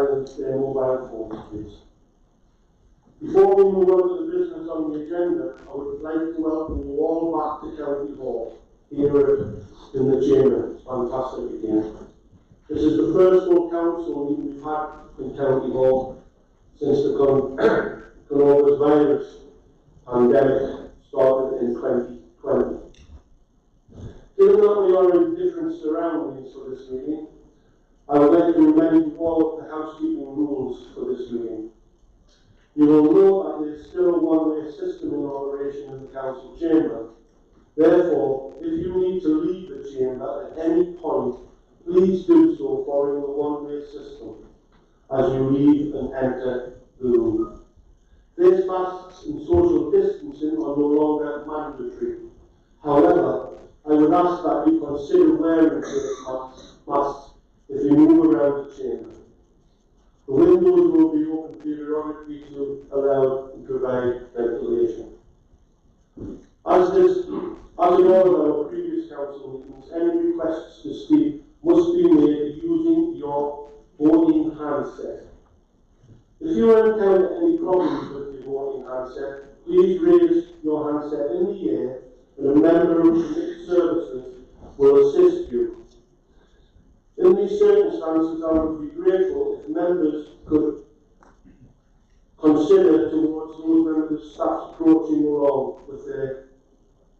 silence their mobile phones, please. Before we move on to the business on the agenda, I would like to welcome you all back to County Hall, here in the chamber. It's fantastic again. This is the first full council meeting we've had in County Hall since the coronavirus pandemic started in 2020. Given that we are in different surroundings for this meeting, I would like to remind you all of the housekeeping rules for this meeting. You will know that there is still a one-way system in operation in the council chamber. Therefore, if you need to leave the chamber at any point, please do so following the one-way system as you leave and enter the room. Face masks and social distancing are no longer mandatory. However, I would ask that you consider wearing face masks if you move around the chamber. The windows will be open periodically to allow and provide ventilation. As in all of our previous council meetings, any requests to speak must be made using your voting handset. If you encounter any problems with your voting handset, please raise your handset in the air and a member of committee services will assist you. In these circumstances, I would be grateful if members could consider towards those members of staff approaching along with their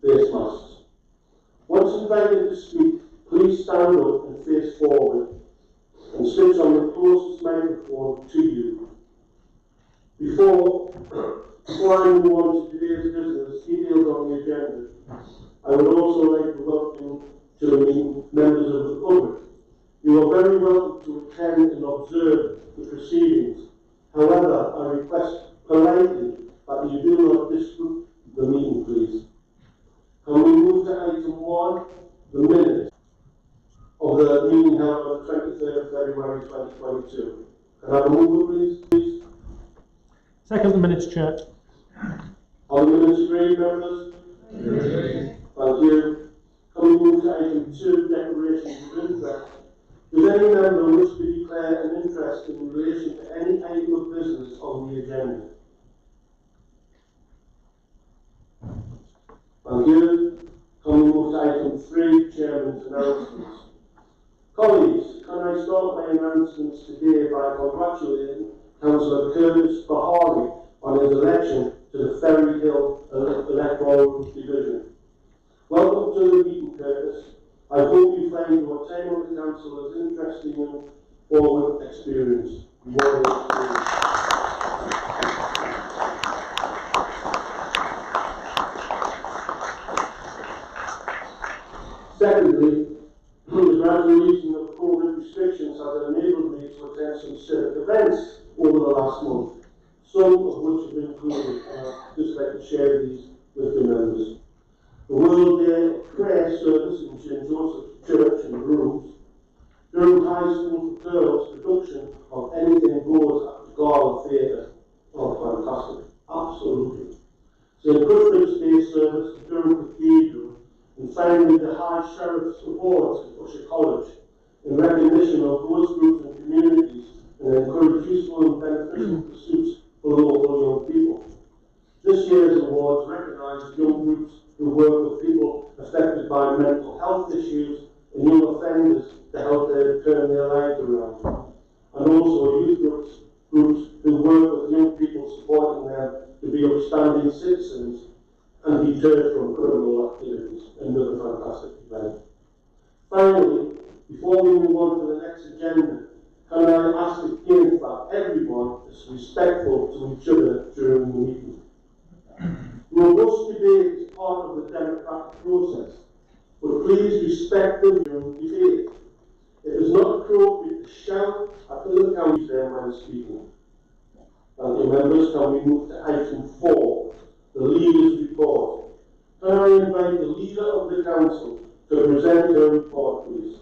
face masks. Once invited to speak, please stand up and face forward and switch on the closest microphone to you. Before I move on to today's business, details on the agenda, I would also like to welcome to the meeting members of the public. You are very welcome to attend and observe the proceedings. However, I request politely that you do not disrupt the meeting, please. Can we move to item 1, the minutes of the meeting held on the 23rd of February 2022? Can I have a mover, please? Second the minutes, Chair. Are the minutes agreed, members? Agreed. Thank you. Can we move to item 2, declarations of interest? Does any member wish to declare an interest in relation to any item of business on the agenda? Thank you. Can we move to item 3, Chairman's announcements? Colleagues, can I start my announcements today by congratulating Councillor Curtis Bahari on his election to the Ferry Hill Electoral Division. Welcome to the meeting, Curtis. I hope you find your time on the council as interesting and forward experience. Secondly, the gradual easing of COVID restrictions has enabled me to attend some civic events over the last month, some of which have been included. I'd just like to share these with the members. The World Day of Prayer service in St. Joseph's Church in Rooms, Durham High School for Girls production of Anything Goes at the Gala Theatre. Oh, fantastic. Absolutely. St. Cuthbert's Day service at Durham Cathedral, and finally the High Sheriff's Awards at Usher College in recognition of those groups and communities and encourage useful and beneficial pursuits for local young people. This year's awards recognise young groups who work with people affected by mental health issues and young offenders to help them turn their lives around. And also youth groups who work with young people, supporting them to be upstanding citizens and deterred from criminal activities. Another fantastic event. Finally, before we move on to the next agenda, can I ask again that everyone is respectful to each other during the meeting? Robust debate is part of the democratic process, but please respect the debate. It is not appropriate to shout at other councillors when speaking. Thank you, members. Can we move to item 4, the leader's report? Can I invite the leader of the council to present her report, please?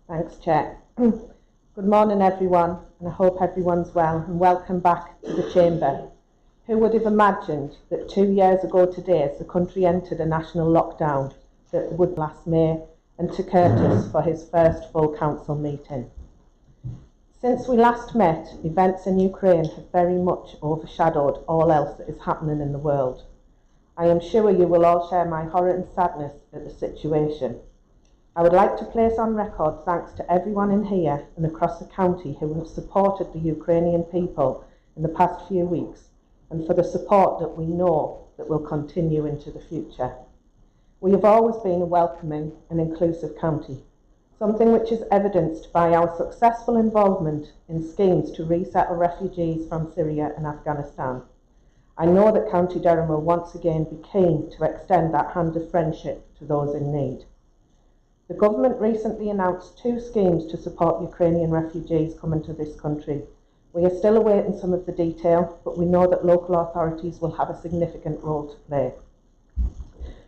Thanks, Chair. Good morning, everyone, and I hope everyone's well, and welcome back to the Chamber. Who would have imagined that 2 years ago today, as the country entered a national lockdown, that would last May, and to Curtis for his first full council meeting. Since we last met, events in Ukraine have very much overshadowed all else that is happening in the world. I am sure you will all share my horror and sadness at the situation. I would like to place on record thanks to everyone in here and across the county who have supported the Ukrainian people in the past few weeks, and for the support that we know that will continue into the future. We have always been a welcoming and inclusive county, something which is evidenced by our successful involvement in schemes to resettle refugees from Syria and Afghanistan. I know that County Durham will once again be keen to extend that hand of friendship to those in need. The government recently announced 2 schemes to support Ukrainian refugees coming to this country. We are still awaiting some of the detail, but we know that local authorities will have a significant role to play.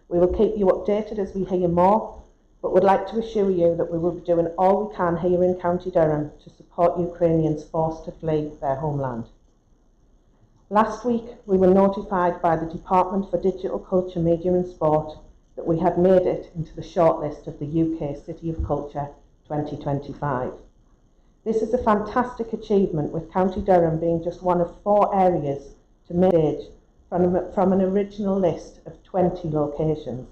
We will keep you updated as we hear more, but would like to assure you that we will be doing all we can here in County Durham to support Ukrainians forced to flee their homeland. Last week, we were notified by the Department for Digital Culture, Media and Sport that we had made it into the shortlist of the UK City of Culture 2025. This is a fantastic achievement, with County Durham being just one of 4 areas to make it from an original list of 20 locations.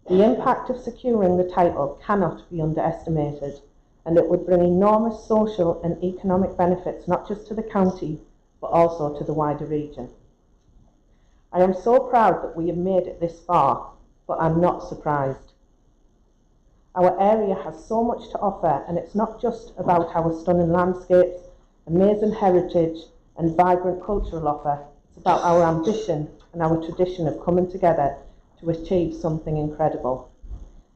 The impact of securing the title cannot be underestimated, and it would bring enormous social and economic benefits not just to the county, but also to the wider region. I am so proud that we have made it this far, but I'm not surprised. Our area has so much to offer, and it's not just about our stunning landscapes, amazing heritage and vibrant cultural offer. It's about our ambition and our tradition of coming together to achieve something incredible.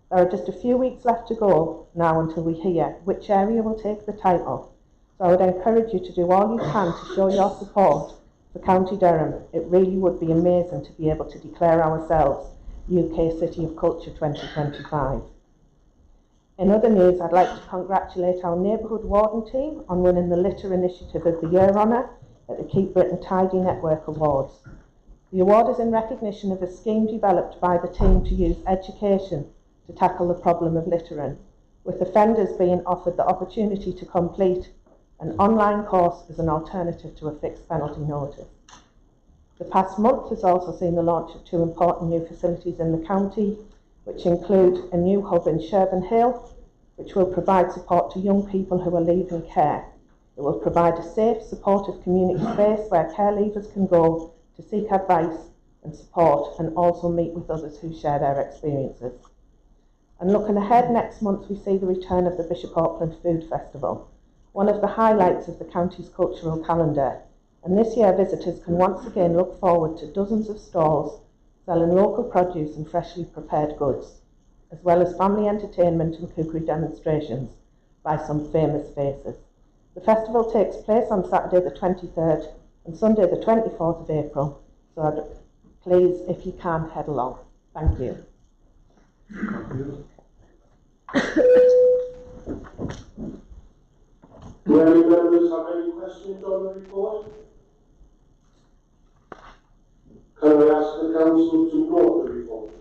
There are just a few weeks left to go now until we hear which area will take the title. So I would encourage you to do all you can to show your support for County Durham. It really would be amazing to be able to declare ourselves UK City of Culture 2025. In other news, I'd like to congratulate our Neighbourhood Warden team on winning the Litter Initiative of the Year honour at the Keep Britain Tidy Network Awards. The award is in recognition of a scheme developed by the team to use education to tackle the problem of littering, with offenders being offered the opportunity to complete an online course as an alternative to a fixed penalty notice. The past month has also seen the launch of 2 important new facilities in the county, which include a new hub in Sherburn Hill, which will provide support to young people who are leaving care. It will provide a safe, supportive community space where care leavers can go to seek advice and support, and also meet with others who share their experiences. And looking ahead, next month we see the return of the Bishop Auckland Food Festival, one of the highlights of the county's cultural calendar. And this year visitors can once again look forward to dozens of stalls selling local produce and freshly prepared goods, as well as family entertainment and cookery demonstrations by some famous faces. The festival takes place on Saturday the 23rd and Sunday the 24th of April, so please, if you can, head along. Thank you. Do any members have any questions on the report? Can I ask the council to note the report?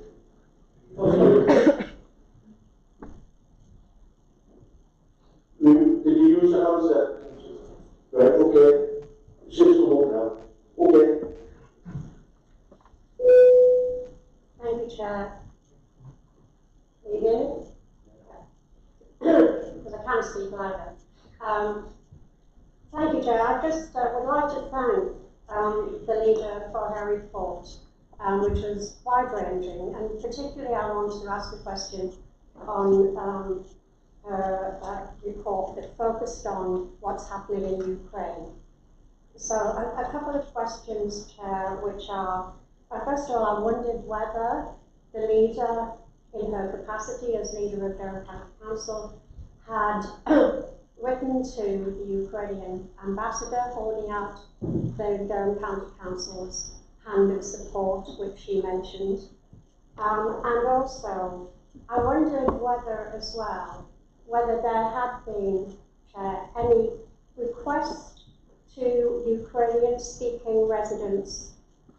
Did you use the handset? Right, okay. Shift the vote now. Okay. Thank you, Chair. Are you hearing? Because I can't speak either. Thank you, Chair. I just would like to thank the leader for her report, which was wide-ranging, and particularly I wanted to ask a question on her report that focused on what's happening in Ukraine. So a couple of questions, Chair, which are, first of all, I wondered whether the leader, in her capacity as leader of Durham County Council, had written to the Ukrainian ambassador, holding out the Durham County Council's hand of support, which she mentioned. And also, I wondered whether, as well, whether there had been any request to Ukrainian-speaking residents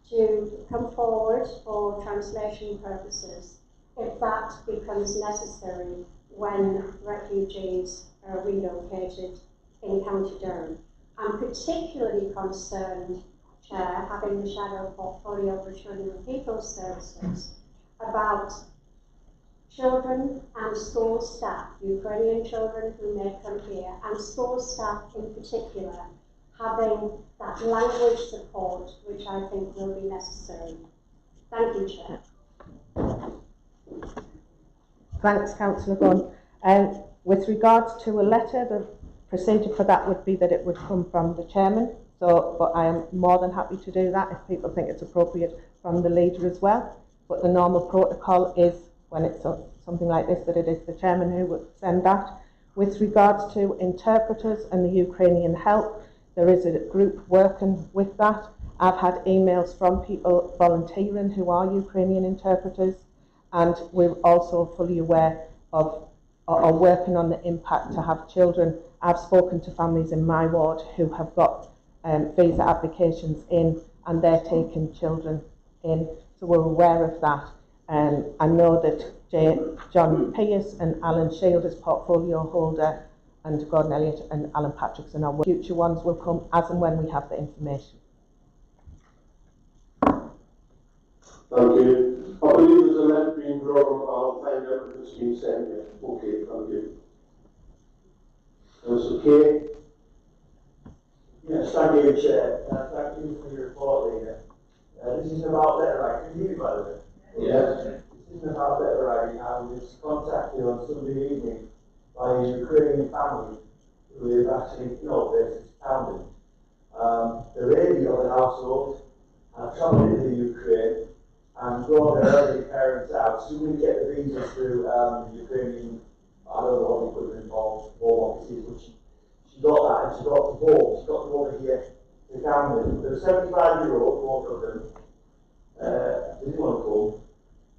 to come forward for translation purposes, if that becomes necessary when refugees are relocated in County Durham. I'm particularly concerned, Chair, having the shadow portfolio for Children and People Services, about children and school staff, Ukrainian children who may come here, and school staff in particular, having that language support which I think will be necessary. Thank you, Chair. Thanks, Councillor Gunn. With regards to a letter, the procedure for that would be that it would come from the chairman. So, but I am more than happy to do that if people think it's appropriate from the leader as well. But the normal protocol is, when it's something like this, that it is the chairman who would send that. With regards to interpreters and the Ukrainian help, there is a group working with that. I've had emails from people volunteering who are Ukrainian interpreters, and we're also fully aware of or working on the impact to have children. I've spoken to families in my ward who have got visa applications in, and they're taking children in, so we're aware of that. I know that John Pierce and Alan Shield as portfolio holder, and Gordon Elliott and Alan Patrickson are future ones will come as and when we have the information. Thank you. I believe there's a letter being drawn. I'll find out if it's been sent yet. Okay, thank you. Councillor Kay. Yes, thank you, Chair. Thank you for your report, Leader. This isn't about letter writing. Can you hear me, by the way? Yes. This isn't about letter writing. I was contacted on Sunday evening by a Ukrainian family who is actually, based in Camden. The lady of the household had travelled into the Ukraine and brought her elderly parents out. So we get the visa through the Ukrainian, I don't know what the equivalent of Home Office is, but she got that and she got the home. She got them over here to Camden. They're 75-year-old, both of them. They didn't want to come.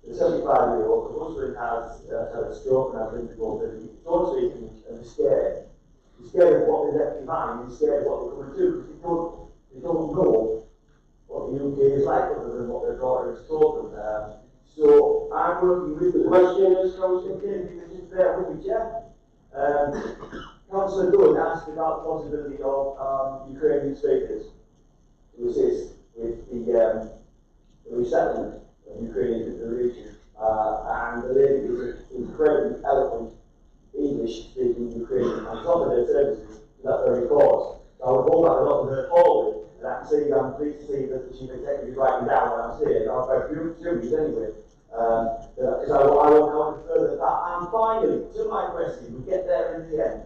The 75-year-old, the husband has had a stroke and has been to go to the don't speak and they're scared. They're scared of what they left behind, they're scared of what they're going to do, because they don't know what the UK is like other than what their daughter has told them. So I'm working with the question is, Councillor Kay, you can just bear with me, Chair. Councillor Dunn asked about the possibility of Ukrainian speakers to assist with the resettlement of Ukrainians in the region. And the lady is incredibly eloquent English-speaking Ukrainian on top of their services for that very cause. So I would hold that a lot of her forward. And I can see, I'm pleased to see that the Chief Executive is writing down what I'm saying. I'll go through it anyway. Because I want to further that. And finally, to my question, we get there in the end.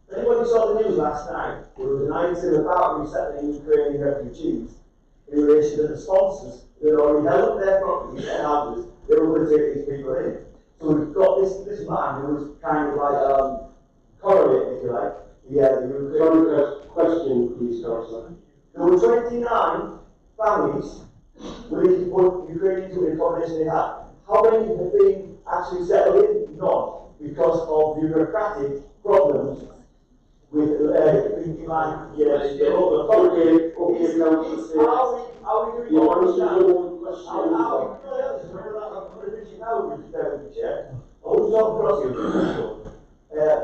If anybody saw the news last night, there was an item about resettling Ukrainian refugees in relation to the sponsors that had already held up their properties and houses. They were going to take these people in. So we've got this man who was kind of like correlating, if you like, the Ukrainian question, please, Councillor. There were 29 families willing to put Ukrainians in the accommodation they had. How many have been actually settled in? None, because of bureaucratic problems with the local authority. Are we doing all this now?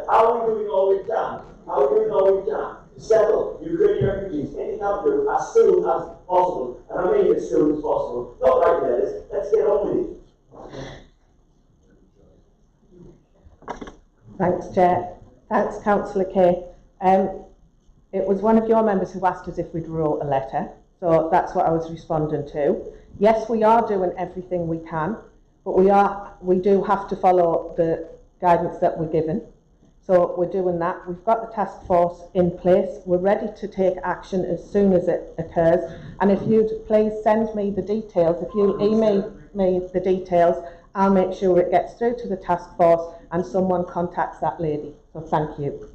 Are we doing all we can? Are we doing all we can to settle Ukrainian refugees in the capital as soon as possible? And I mean as soon as possible. Not right there. Let's get on with it. Thanks, Chair. Thanks, Councillor Kay. It was one of your members who asked us if we'd wrote a letter, so that's what I was responding to. Yes, we are doing everything we can, but we do have to follow the guidance that we're given. So we're doing that. We've got the task force in place. We're ready to take action as soon as it occurs. And if you'd please send me the details, if you email me the details, I'll make sure it gets through to the task force and someone contacts that lady. So thank you.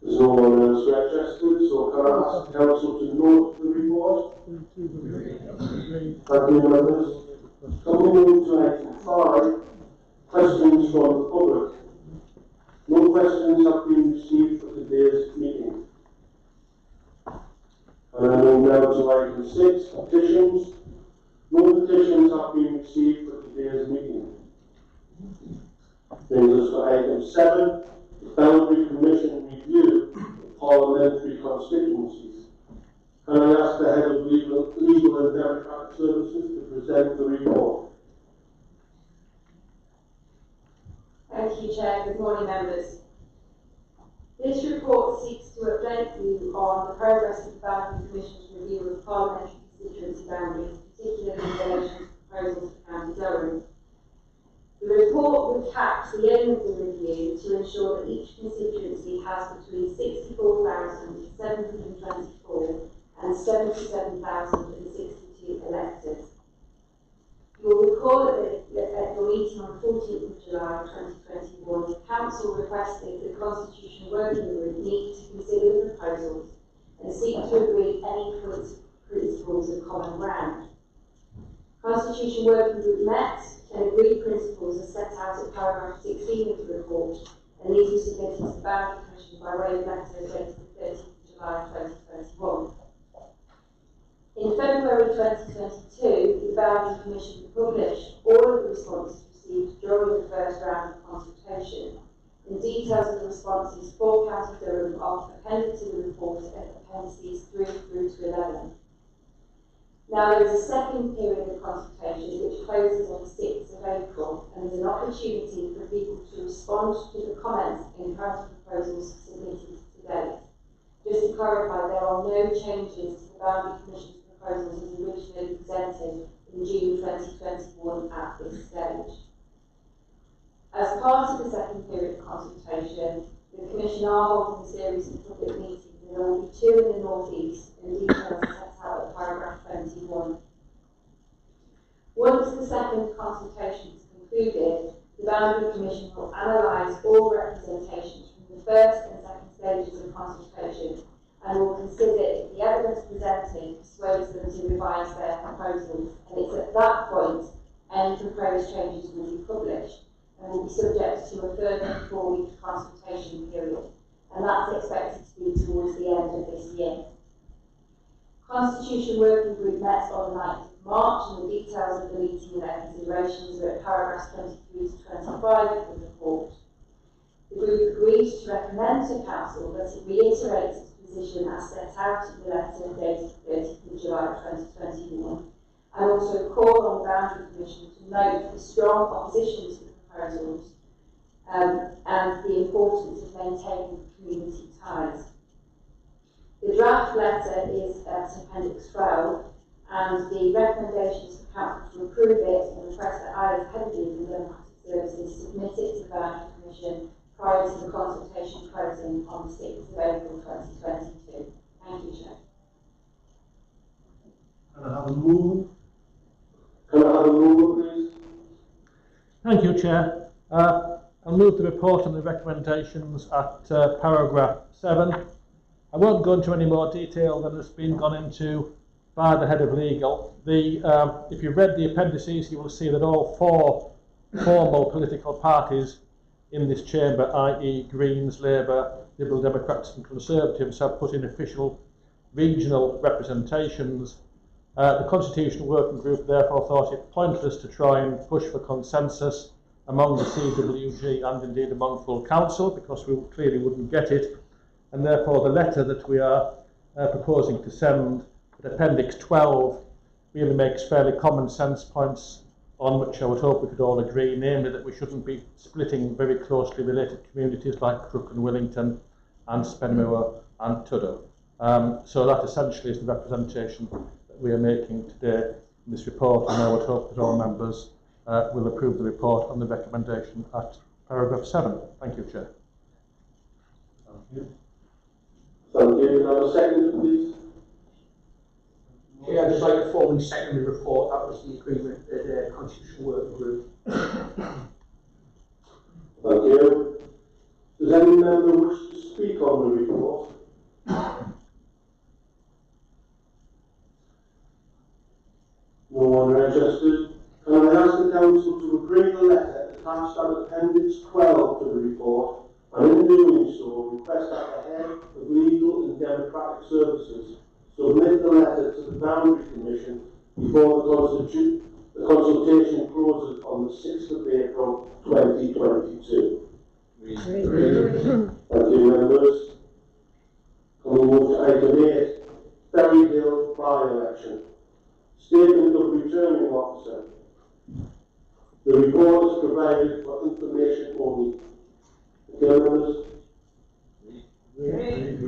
There's no one else registered, so can I ask Council to note the report? Thank you, members. Coming into item 5, questions from the public. No questions have been received for today's meeting. And I move now to item 6, petitions. No petitions have been received for today's meeting. Brings us to item 7, the Boundary Commission Review of Parliamentary Constituencies. Can I ask the Head of Legal and Democratic Services to present the report? Thank you, Chair. Good morning, members. This report seeks to update you on the progress of the Boundary Commission's review of parliamentary constituency boundaries, particularly in relation to proposals for County Durham. The report recaps the aim of the review to ensure that each constituency has between 64,724 and 77,062 electors. You will recall that at the meeting on 14th of July 2021, the Council requested the Constitution Working Group meet to consider the proposals and seek to agree any principles of common ground. Constitution Working Group met and agreed principles as set out at paragraph 16 of the report, and these were submitted to the Boundary Commission by way of letter dated the 30th of July 2021. In February 2022, the Boundary Commission published all of the responses received during the first round of consultation, and details of the responses for County Durham are appended to the report at appendices 3 through to 11. Now there is a second period of consultation which closes on the 6th of April, and there's an opportunity for people to respond to the comments in counter proposals submitted to date. Just to clarify, there are no changes to the Boundary Commission's proposals as originally presented in June 2021 at this stage. As part of the second period of consultation, the Commission are holding a series of public meetings, and there will be 2 in the North East, and details set out at paragraph 21. Once the second consultation is concluded, the Boundary Commission will analyse all representations from the first and second stages of consultation, and will consider if the evidence presented persuades them to revise their proposals, and it's at that point any proposed changes will be published and will be subject to a further 4-week consultation period, and that's expected to be towards the end of this year. Constitution Working Group met on the 9th of March, and the details of the meeting and their considerations are at paragraphs 23 to 25 of the report. The group agreed to recommend to Council that it reiterates its position as set out in the letter dated 30th of July 2021, and also call on the Boundary Commission to note the strong opposition to the proposals and the importance of maintaining community ties. The draft letter is at Appendix 12, and the recommendations for Council to approve it and request that I, as Head of Legal and Democratic Services, submit it to the Boundary Commission prior to the consultation closing on the 6th of April 2022. Thank you, Chair. Can I have a move? Can I have a move, please? Thank you, Chair. I'll move the report and the recommendations at paragraph 7. I won't go into any more detail than has been gone into by the Head of Legal. If you've read the appendices, you will see that all 4 formal political parties in this chamber, i.e. Greens, Labour, Liberal Democrats and Conservatives, have put in official regional representations. The Constitutional Working Group therefore thought it pointless to try and push for consensus among the CWG and indeed among full council, because we clearly wouldn't get it, and therefore the letter that we are proposing to send at Appendix 12 really makes fairly common sense points on which I would hope we could all agree, namely that we shouldn't be splitting very closely related communities like Crook and Willington and Spenmoor and Tudor. So that essentially is the representation that we are making today in this report, and I would hope that all members will approve the report on the recommendation at paragraph 7. Thank you, Chair. Thank you. Thank you. Can I have a second, please? Yeah, I'd just like to formally second the report. That was the agreement with the Constitutional Working Group. Thank you. Does any member wish to speak on the report? No one registered. Can I ask the Council to agree the letter attached at Appendix 12 to the report, and in doing so, request that the Head of Legal and Democratic Services submit the letter to the Boundary Commission before the The consultation closes on the 6th of April 2022. Thank you, members. And we move to item 8, Ferryhill by-election. Statement of returning officer. The report is provided for information only. Okay, members? Thank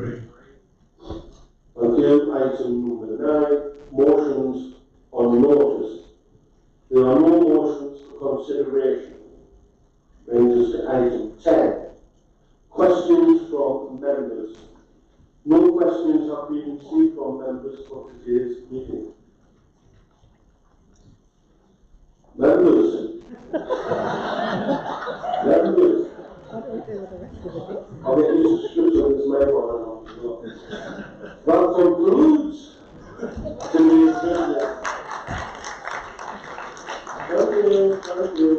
you. Item number 9, motions on notice. There are no motions for consideration. Brings us to item 10. Questions from members. No questions have been received from members for today's meeting. Members. Members. What do we do with the rest of the bit? I'll get used to scripture on this microphone. That concludes today's business. Thank you.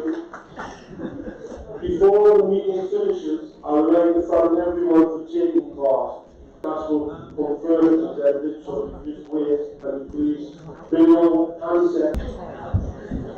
Before the meeting finishes, I would like to thank everyone for taking part. Council confirmed that this way, and please bring your handset.